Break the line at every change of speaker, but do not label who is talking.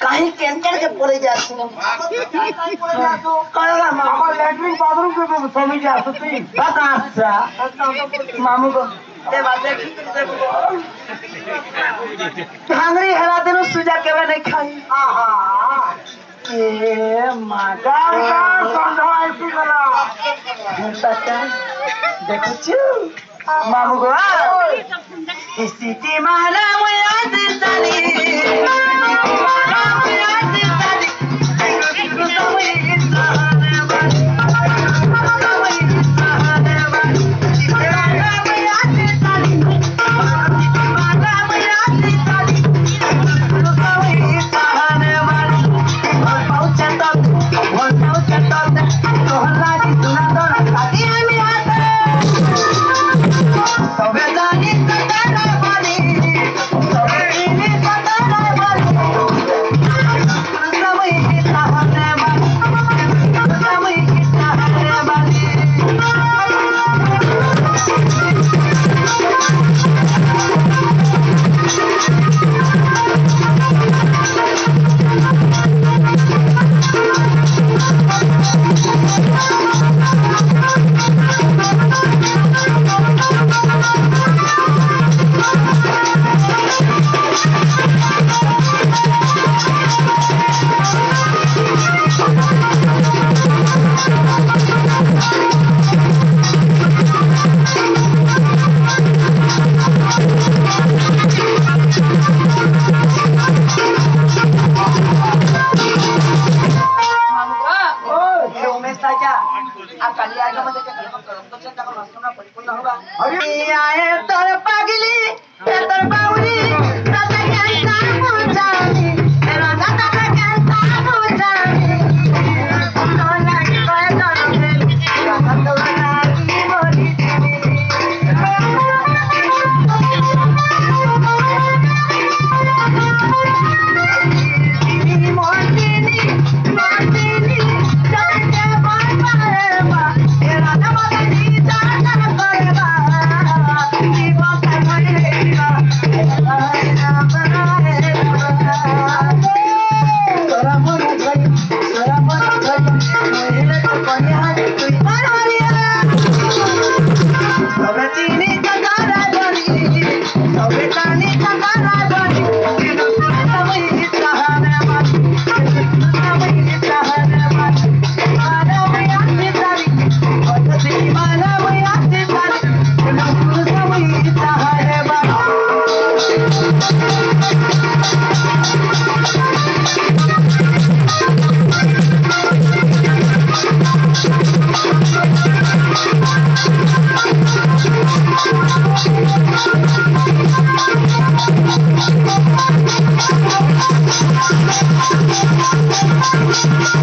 काही कैंटर के पड़े जाते हैं कहेगा मामा लैट्रिन बाथरूम के समझ जाते थे अच्छा मामू को ते बात भांगरी हरा दिन सुजा के नहीं खाई ए मागा संधाई सुगला तता देखो चू मामू को स्थिति माला याद चली
Thank you.